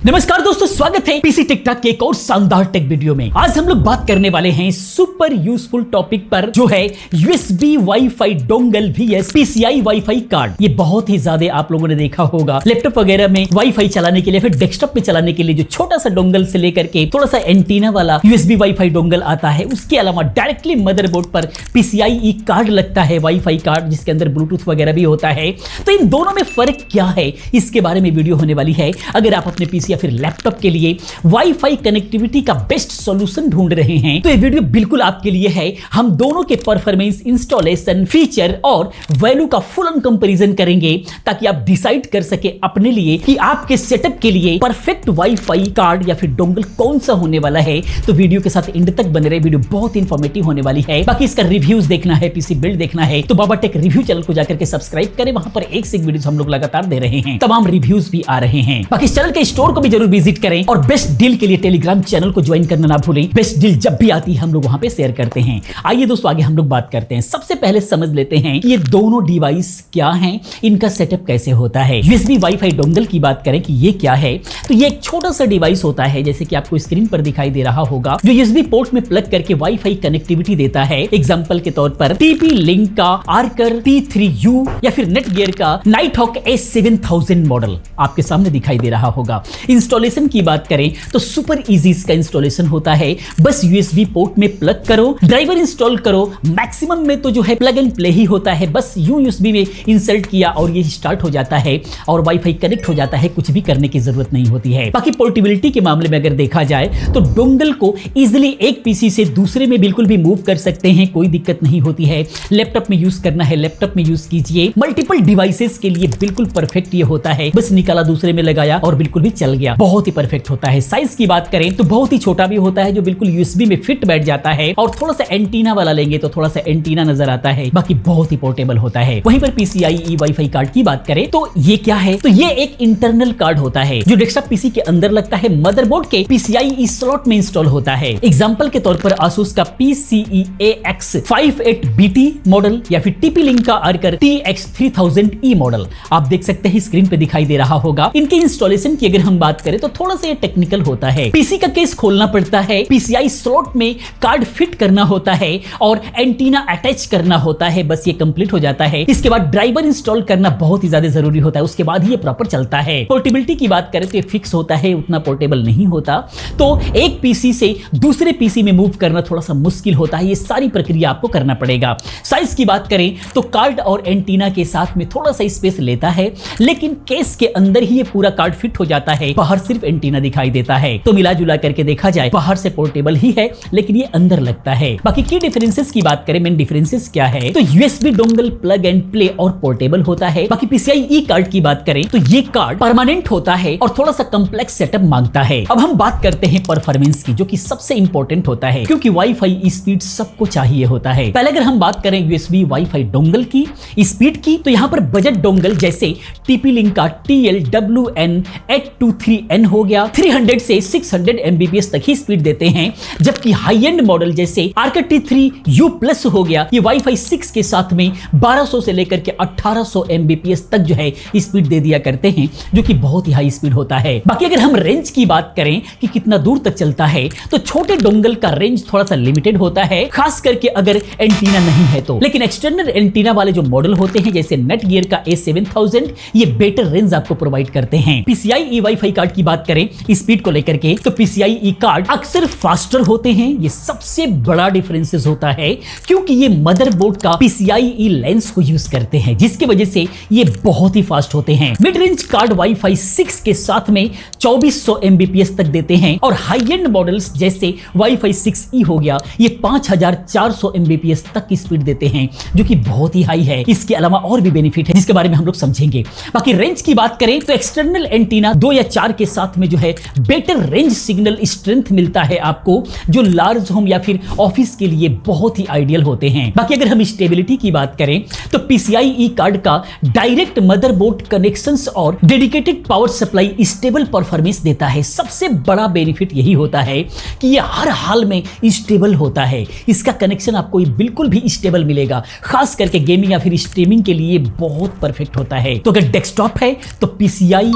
नमस्कार दोस्तों, स्वागत है पीसी टेक टॉक के एक और शानदार टेक वीडियो में। आज हम लोग बात करने वाले हैं सुपर यूजफुल टॉपिक पर, जो है USB wifi dongle VS PCI wifi card. ये बहुत ही ज्यादा आप लोगों ने देखा होगा लैपटॉप वगैरह में वाईफाई चलाने के लिए, फिर डेस्कटॉप पे चलाने के लिए जो छोटा सा डोंगल से लेकर के थोड़ा सा एंटीना वाला यूएसबी वाईफाई डोंगल आता है। उसके अलावा डायरेक्टली मदरबोर्ड पर पीसीआई कार्ड लगता है, वाईफाई कार्ड, जिसके अंदर ब्लूटूथ वगैरह भी होता है। तो इन दोनों में फर्क क्या है, इसके बारे में वीडियो होने वाली है। अगर आप अपने पीसी या फिर लैपटॉप के लिए वाईफाई कनेक्टिविटी का बेस्ट सॉल्यूशन ढूंढ रहे हैं तो ये वीडियो बिल्कुल आपके लिए है। हम दोनों के परफॉर्मेंस, इंस्टॉलेशन, फीचर और वैल्यू का फुल ऑन कंपैरिजन करेंगे, ताकि आप डिसाइड कर सके अपने लिए कि आपके सेटअप के लिए परफेक्ट वाईफाई कार्ड या फिर डोंगल कौन सा होने वाला है। तो वीडियो के साथ एंड तक बने रहे, वीडियो बहुत इंफॉर्मेटिव होने वाली है। बाकी इसका रिव्यूज देखना है, पीसी बिल्ड देखना है तो बाबा टेक रिव्यू चैनल को जाकर के सब्सक्राइब करें। वहां पर एक से एक वीडियो हम लोग लगातार दे रहे हैं, तमाम रिव्यूज भी आ रहे हैं। बाकी इस चैनल के स्टोर को भी जरूर विजिट करें और बेस्ट डील के लिए टेलीग्राम चैनल को ज्वाइन करना ना भूलें। बेस्ट डील जब भी आती है हम लोग वहां पे शेयर करते हैं। आइए दोस्तों, आगे हम लोग बात करते हैं। सबसे पहले समझ लेते हैं कि ये दोनों डिवाइस क्या हैं, इनका सेटअप कैसे होता है। यूएसबी वाईफाई डोंगल की बात करें कि ये क्या है, तो ये एक छोटा सा डिवाइस होता है, जैसे कि आपको स्क्रीन पर दिखाई दे रहा होगा, जो यूएसबी पोर्ट में प्लग करके वाईफाई कनेक्टिविटी देता है। एग्जांपल के तौर पर टीपी लिंक का आर्कर T3U या फिर नेटगियर का नाइटहॉक A7000 मॉडल आपके सामने दिखाई दे रहा होगा। इंस्टॉलेशन की बात करें तो सुपर इजी इसका इंस्टॉलेशन होता है। बस यूएसबी पोर्ट में प्लग करो, ड्राइवर इंस्टॉल करो। मैक्सिमम में तो जो है प्लग एंड प्ले ही होता है, बस यूं यूएसबी में इंसर्ट किया और ये स्टार्ट हो जाता है और वाईफाई कनेक्ट हो जाता है। कुछ भी करने की जरूरत नहीं होती है। बाकी पोर्टेबिलिटी के मामले में अगर देखा जाए तो डोंगल को इजिली एक पीसी से दूसरे में बिल्कुल भी मूव कर सकते हैं, कोई दिक्कत नहीं होती है। लैपटॉप में यूज करना है, लैपटॉप में यूज कीजिए। मल्टीपल डिवाइसेस के लिए बिल्कुल परफेक्ट ये होता है। बस निकाला, दूसरे में लगाया और बिल्कुल भी चल गया, बहुत ही परफेक्ट होता है। साइज की बात करें तो बहुत ही छोटा भी होता है, जो बिल्कुल यूएसबी में फिट बैठ जाता है। और थोड़ा सा एंटीना वाला लेंगे तो थोड़ा सा एंटीना नजर आता है, बाकी बहुत ही पोर्टेबल होता है। वहीं पर पीसीआई वाईफाई कार्ड की बात करें तो ये क्या है, तो ये एक इंटरनल कार्ड होता है जो डेस्कटॉप पीसी के अंदर लगता है, मदरबोर्ड के पीसीआई स्लॉट में इंस्टॉल होता है। एग्जांपल के तौर पर Asus का PCEAX58BT मॉडल या फिर TP लिंक का आर्कर TX3000E मॉडल आप देख सकते हैं, स्क्रीन पे दिखाई दे रहा होगा। इनके इंस्टॉलेशन की अगर हम बात करें तो थोड़ा सा ये टेक्निकल होता है। पीसी का केस खोलना पड़ता है, पीसीआई स्लॉट में कार्ड फिट करना होता है और एंटीना अटैच करना होता है, बस ये कंप्लीट हो जाता है। इसके बाद ड्राइवर इंस्टॉल करना बहुत ही ज्यादा जरूरी होता है, उसके बाद ही ये प्रॉपर चलता है। पोर्टेबिलिटी की बात करें तो ये फिक्स होता है, उतना पोर्टेबल नहीं होता, तो एक पीसी से दूसरे पीसी में मूव करना थोड़ा सा मुश्किल होता है। ये सारी प्रक्रिया आपको करना पड़ेगा। साइज की बात करें तो कार्ड और एंटीना के साथ में थोड़ा सा स्पेस लेता है, लेकिन केस के अंदर ही ये पूरा कार्ड फिट हो जाता है, बाहर सिर्फ एंटीना दिखाई देता है। तो मिला जुला करके देखा जाए बाहर से पोर्टेबल ही है, लेकिन ये अंदर लगता है। बाकी की डिफरेंसेस की बात करें, मेन डिफरेंसेस क्या है, तो USB dongle plug and play और पोर्टेबल होता है। बाकी पीसीआई कार्ड की बात करें तो ये कार्ड परमानेंट होता है और थोड़ा सा कंप्लेक्स सेटअप मांगता है। अब हम बात करते हैं परफॉर्मेंस की, जो कि सबसे इंपॉर्टेंट होता है, क्योंकि वाईफाई स्पीड सबको चाहिए होता है। पहले अगर हम बात करें यूएसबी वाईफाई डोंगल की स्पीड की, तो यहां पर बजट डोंगल जैसे टीपी लिंक का TLWN823N हो गया, 300 से 600 Mbps तक ही स्पीड देते हैं। जबकि हाई एंड मॉडल जैसे आर्कर T3U प्लस हो गया, ये वाईफाई 6 के साथ में 1200 से लेकर के 1800 Mbps तक जो है स्पीड दे दिया करते हैं, जो कि बहुत ही हाई स्पीड होता है। बाकी अगर हम रेंज की बात करें कि कितना दूर तक चलता है, तो छोटे डोंगल का रेंज थोड़ा सा लिमिटेड होता है, खास करके अगर एंटीना नहीं है तो। लेकिन एक्सटर्नल एंटीना वाले जो मॉडल होते हैं जैसे नेटगियर का A7000, ये बेटर रेंज आपको प्रोवाइड करते हैं। पीसीआई वाईफाई कार्ड की बात करें स्पीड को लेकर के, तो पीसीआई कार्ड अक्सर फास्टर होते हैं। ये सबसे बड़ा डिफरेंसेस होता है, क्योंकि ये मदरबोर्ड का पीसीआई लेंस को यूज करते हैं, जिसकी वजह से ये बहुत ही फास्ट होते हैं। मिड रेंज कार्ड वाईफाई 6 के साथ में 2400 Mbps तक देते हैं, और हाई एंड मॉडल्स जैसे वाईफाई 6E हो गया, ये 5400 Mbps तक की स्पीड देते हैं, जो कि बहुत ही हाई है। इसके अलावा और भी बेनिफिट है, जिसके बारे में हम लोग समझेंगे। बाकी रेंज की बात करें तो एक्सटर्नल एंटीना 2 या 4 के साथ में जो है बेटर रेंज सिग्नल स्ट्रेंथ मिलता है आपको, जो लार्ज होम या फिर ऑफिस के लिए बहुत ही आइडियल होते हैं। बाकी अगर हम स्टेबिलिटी की बात करें तो पीसीआई कार्ड का डायरेक्ट मदरबोर्ड कनेक्शंस और dedicated power supply stable performance देता है। सबसे बड़ा बेनिफिट यही होता है कि ये हर हाल में स्टेबल होता है। इसका कनेक्शन आपको बिल्कुल भी स्टेबल मिलेगा, खास करके गेमिंग या फिर स्ट्रीमिंग के लिए बहुत परफेक्ट होता है। तो अगर डेस्कटॉप है तो पीसीआई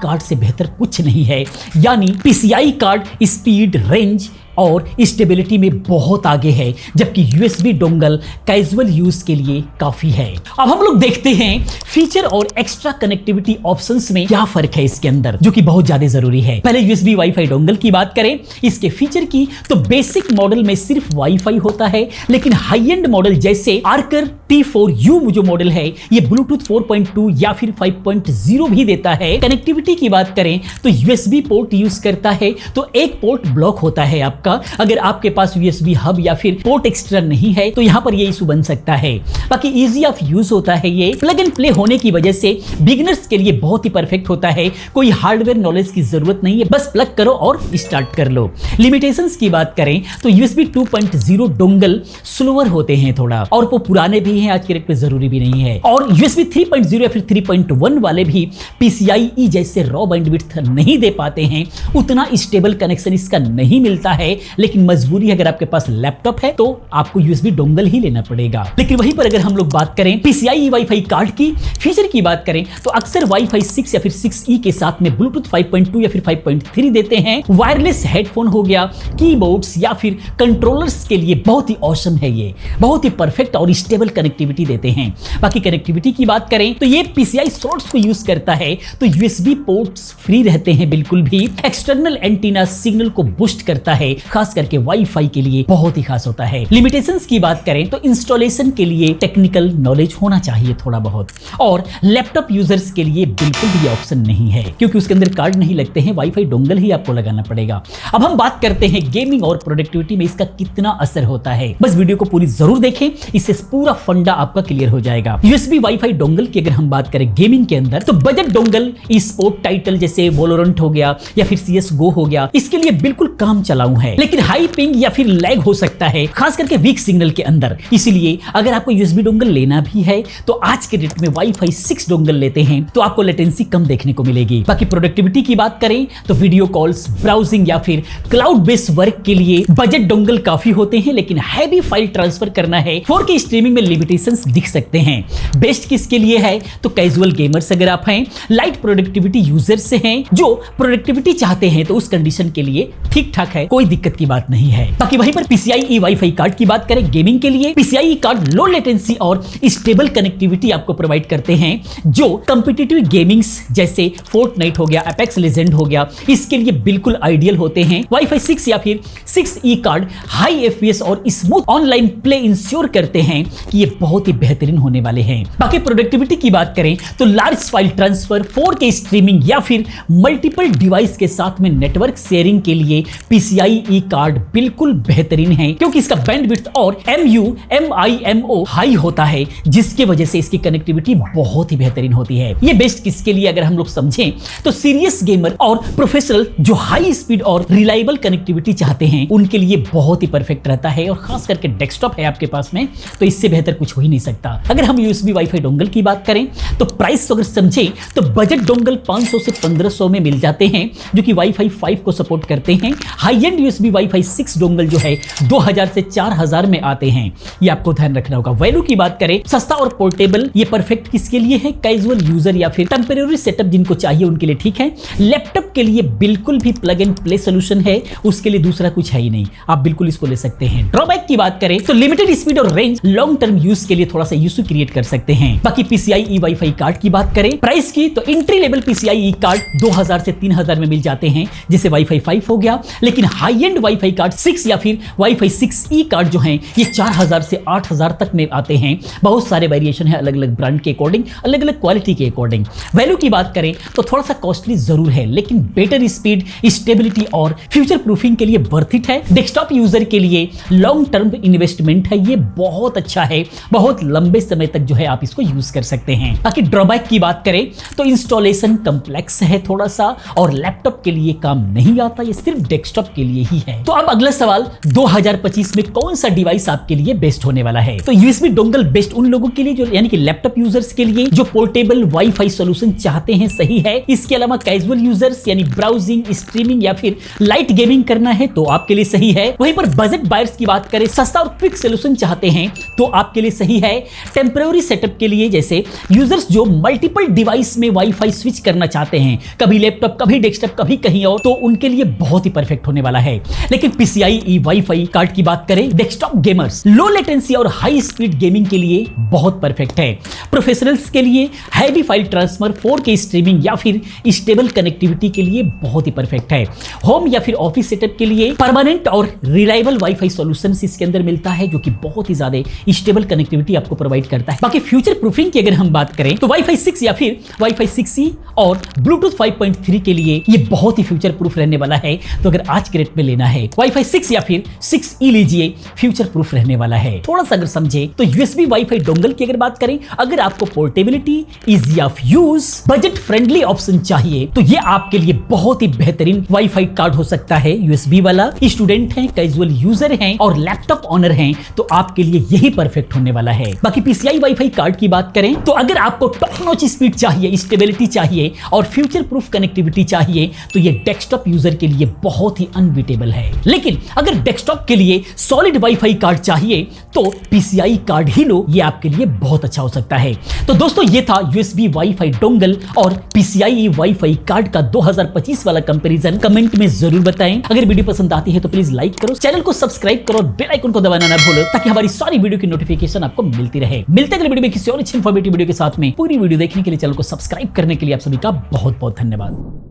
कार्ड से बेहतर कुछ नहीं है, यानी PCI कार्ड स्पीड, रेंज और स्टेबिलिटी में बहुत आगे है, जबकि USB डोंगल कैजुअल यूज के लिए काफी है। अब हम लोग देखते हैं फीचर और एक्स्ट्रा कनेक्टिविटी ऑप्शंस में क्या फर्क है इसके अंदर, जो कि बहुत ज्यादा जरूरी है। पहले USB वाईफाई डोंगल की बात करें, इसके फीचर की, तो बेसिक मॉडल में सिर्फ वाईफाई होता है, लेकिन हाई एंड मॉडल जैसे आर्कर T4U जो मॉडल है, ये ब्लूटूथ 4.2 या फिर 5.0 भी देता है। कनेक्टिविटी की बात करें तो USB पोर्ट यूज करता है, तो एक पोर्ट ब्लॉक होता है आपका। अगर आपके पास USB हब या फिर पोर्ट एक्स्ट्रा नहीं है तो यहां पर ये इशू बन सकता है। बाकी इजी ऑफ यूज होता है, ये प्लग एंड प्ले होने की वजह से बिगिनर्स के लिए बहुत ही परफेक्ट होता है। कोई हार्डवेयर नॉलेज की जरूरत नहीं है, बस प्लग करो और स्टार्ट कर लो। लिमिटेशंस की बात करें तो USB 2.0 डोंगल स्लोअर होते हैं थोड़ा, और वो पुराने भी हैं, आज के रेट पे जरूरी भी नहीं है। और USB 3.0 या फिर 3.1 वाले भी PCIe जैसे रॉ बैंडविड्थ नहीं दे पाते हैं, उतना स्टेबल कनेक्शन इसका नहीं मिलता है। लेकिन मजबूरी है, अगर आपके पास लैपटॉप है तो आपको USB डोंगल ही लेना पड़ेगा। लेकिन वहीं पर अगर हम लोग बात करें PCIe वाईफाई कार्ड की फीचर की बात करें तो अक्सर वाईफाई 6 या फिर 6E के साथ में ब्लूटूथ 5.2 या फिर 5.3 देते हैं। वायरलेस हेडफोन हो गया, कीबोर्ड्स या फिर कंट्रोलर्स के लिए बहुत ही ऑसम है, ये बहुत ही परफेक्ट और स्टेबल कनेक्टिविटी देते हैं। बाकी कनेक्टिविटी की बात करें तो ये PCI स्लॉट्स को यूज करता है, तो USB पोर्ट्स फ्री रहते हैं बिल्कुल भी। एक्सटर्नल एंटीना सिग्नल को बूस्ट करता है, खास करके वाईफाई के लिए बहुत ही खास होता है। लिमिटेशंस की बात करें तो इंस्टॉलेशन के लिए टेक्निकल नॉलेज होना चाहिए थोड़ा बहुत, और लैपटॉप यूजर्स के लिए बिल्कुल भी ऑप्शन नहीं है, क्योंकि उसके अंदर कार्ड नहीं लगते हैं, वाईफाई डोंगल ही आपको लगाना पड़ेगा। अब हम बात करते हैं गेमिंग और प्रोडक्टिविटी में इसका कितना असर होता है। बस वीडियो को पूरी जरूर देखें, इससे पूरा फंडा आपका क्लियर हो जाएगा। USB वाईफाई डोंगल की अगर हम बात करें गेमिंग के अंदर, तो बजट डोंगल स्पोर्ट टाइटल जैसे वोलोरेंट हो गया या फिर CSGO हो गया, इसके लिए बिल्कुल काम चलाऊ है, लेकिन हाई पिंग या फिर लैग हो सकता है, खास करके वीक सिग्नल के अंदर। इसलिए अगर आपको USB डोंगल लेना भी है तो आज के डेट में वाईफाई 6 डोंगल लेते हैं तो आपको लेटेंसी कम देखने को मिलेगी। बाकी प्रोडक्टिविटी की बात करें तो वीडियो कॉल्स, ब्राउजिंग या फिर क्लाउड बेस्ड वर्क के लिए बजट डोंगल काफी होते हैं, लेकिन हैवी फाइल ट्रांसफर करना है, 4K स्ट्रीमिंग में लिमिटेशंस दिख सकते हैं। बेस्ट किसके लिए है तो कैजुअल गेमर्स अगर आप हैं, लाइट प्रोडक्टिविटी यूजर से हैं, जो प्रोडक्टिविटी चाहते हैं तो उस कंडीशन के लिए ठीक ठाक है, कोई दिक्कत की बात नहीं है। बाकी वहीं पर PCIe वाईफाई कार्ड की बात करें गेमिंग के लिए, PCIe कार्ड लो लेटेंसी और स्टेबल कनेक्टिविटी आपको प्रोवाइड करते हैं, जो कॉम्पिटिटिव गेमिंग्स जैसे फोर्टनाइट हो गया, एपेक्स लेजेंड हो गया, इसके लिए बिल्कुल आइडियल होते हैं। वाईफाई 6 या फिर 6E कार्ड हाई FPS और स्मूथ ऑनलाइन प्ले इंश्योर करते हैं कि ये बहुत ही बेहतरीन होने वाले हैं। बाकी प्रोडक्टिविटी की बात करें तो large file transfer, 4K streaming या फिर मल्टीपल डिवाइस के साथ में नेटवर्क शेयरिंग के लिए PCIe कार्ड बिल्कुल बेहतरीन है, क्योंकि इसका बैंडविड्थ और MU/MIMO हाई होता है, जिसके वजह से इसकी कनेक्टिविटी बहुत ही बेहतरीन होती है। ये बेस्ट किसके लिए अगर हम लोग समझें तो सीरियस गेमर और प्रोफेशनल जो हाई स्पीड और रिलायबल कनेक्टिविटी चाहते हैं, उनके लिए बहुत ही परफेक्ट रहता है। और खास करके डेस्कटॉप है आपके पास में तो इससे बेहतर कुछ हो ही नहीं सकता। अगर हम USB वाईफाई डोंगल की बात करें तो प्राइस अगर समझें तो बजट डोंगल 500 से 1500 में मिल जाते हैं, जो कि वाईफाई 5 को सपोर्ट करते हैं। High and USB wifi 6 dongle जो है 2000 से 4000 में आते हैं, ये आपको ध्यान रखना होगा। वैल्यू की बात करें, सस्ता और पोर्टेबल, ये परफेक्ट किसके लिए है, कैजुअल यूजर या फिर टेम्परेरी सेटअप जिनको चाहिए उनके लिए ठीक है। लैपटॉप के लिए बिल्कुल भी प्लग एंड प्ले सोल्यूशन है, उसके लिए दूसरा कुछ है ही नहीं, आप बिल्कुल इसको ले सकते हैं। ड्रॉबैक की बात करें तो लिमिटेड स्पीड और रेंज लॉन्ग टर्म यूज के लिए थोड़ा सा इशू क्रिएट कर सकते हैं। बाकी PCIe वाईफाई कार्ड की बात करें प्राइस की, तो एंट्री लेवल PCIe कार्ड 2000 से 3000 में मिल जाते हैं, जैसे वाईफाई 5 हो गया। लेकिन हाई एंड वाईफाई कार्ड 6 या फिर वाईफाई 6E कार्ड जो हैं, ये 4000 से 8000 तक में आते हैं। बहुत सारे वेरिएशन है, अलग अलग ब्रांड के अकॉर्डिंग, अलग अलग क्वालिटी के अकॉर्डिंग। वैल्यू की बात करें तो थोड़ा सा कॉस्टली जरूर है, लेकिन बेटर स्पीड, स्टेबिलिटी और फ्यूचर प्रूफिंग के लिए वर्थ इट है। डेस्कटॉप यूजर के लिए लॉन्ग टर्म इन्वेस्टमेंट है, ये बहुत अच्छा है, बहुत लंबे समय तक जो है आप इसको यूज कर सकते हैं। बाकी ड्रॉबैक की बात करें तो इंस्टॉलेशन कॉम्प्लेक्स है थोड़ा सा, और लैपटॉप के लिए काम नहीं आता, ये सिर्फ डेस्कटॉप के लिए ही नहीं है। तो अब अगला सवाल, 2025 में कौन सा डिवाइस आपके लिए बेस्ट होने वाला है? तो यूएसबी डोंगल बेस्ट उन लोगों के लिए जो यानी कि लैपटॉप यूजर्स के लिए जो पोर्टेबल वाईफाई सॉल्यूशन चाहते हैं, सही है। इसके अलावा कैजुअल यूजर्स यानी ब्राउजिंग, स्ट्रीमिंग या फिर लाइट गेमिंग करना है तो आपके लिए सही है। वहीं पर बजट बायर्स की बात करें, सस्ता और क्विक सॉल्यूशन चाहते हैं तो आपके लिए सही है। टेम्पररी सेटअप के लिए, जैसे यूजर्स जो मल्टीपल डिवाइस में वाईफाई स्विच करना चाहते हैं, कभी लैपटॉप, कभी डेस्कटॉप, कभी कहीं और, तो उनके लिए बहुत ही परफेक्ट होने वाला है। लेकिन PCIe वाईफाई कार्ड की बात करें, डेस्कटॉप गेमर्स, लो लेटेंसी और हाई स्पीड गेमिंग के लिए बहुत परफेक्ट है। प्रोफेशनल्स के लिए heavy file transfer, 4K streaming या फिर स्टेबल कनेक्टिविटी के लिए बहुत ही परफेक्ट है। होम या फिर ऑफिस सेटअप के लिए परमानेंट और रिलायबल वाईफाई सॉल्यूशंस इसके अंदर मिलता है, जो कि बहुत ही ज्यादा स्टेबल कनेक्टिविटी आपको प्रोवाइड करता है। बाकी फ्यूचर प्रूफिंग की अगर हम बात करें तो वाईफाई 6 या फिर वाईफाई 6E और ब्लूटूथ 5.3 के लिए ये बहुत ही फ्यूचर प्रूफ रहने वाला है। तो अगर आज के रेट में लेना है वाईफाई 6 या फिर 6E लीजिए, फ्यूचर प्रूफ रहने वाला है। थोड़ा सा अगर समझे तो यूएसबी वाईफाई डोंगल की अगर बात करें, अगर आपको portability, easy of use, budget friendly option चाहिए तो ये आपके लिए बहुत ही बेहतरीन वाईफाई कार्ड हो सकता है। यूएसबी वाला, स्टूडेंट हैं, कैजुअल यूजर हैं और लैपटॉप ऑनर हैं तो आपके लिए यही परफेक्ट होने वाला है। बाकी PCI वाईफाई कार्ड की बात करें तो अगर आपको टॉप नॉच स्पीड चाहिए, स्टेबिलिटी चाहिए और फ्यूचर प्रूफ कनेक्टिविटी चाहिए तो ये डेस्कटॉप यूजर के लिए बहुत ही अनबीटेबल है। लेकिन अगर डेस्कटॉप के लिए सॉलिड वाईफाई कार्ड चाहिए तो PCI कार्ड ही लो, ये आपके लिए बहुत अच्छा हो सकता है। तो दोस्तों ये था यूएसबी वाईफाई डोंगल और PCIe वाईफाई कार्ड का 2025 वाला कंपैरिजन। कमेंट में जरूर बताएं। अगर वीडियो पसंद आती है तो प्लीज लाइक करो, चैनल को सब्सक्राइब करो और बेल आइकन को दबाना ना भूलो ताकि हमारी सारी वीडियो की नोटिफिकेशन आपको मिलती रहे। मिलते हैं अगले वीडियो में किसी और अच्छी इंफॉर्मेटिव वीडियो के साथ में। पूरी वीडियो देखने के लिए, चैनल को सब्सक्राइब करने के लिए आप सभी का बहुत बहुत धन्यवाद।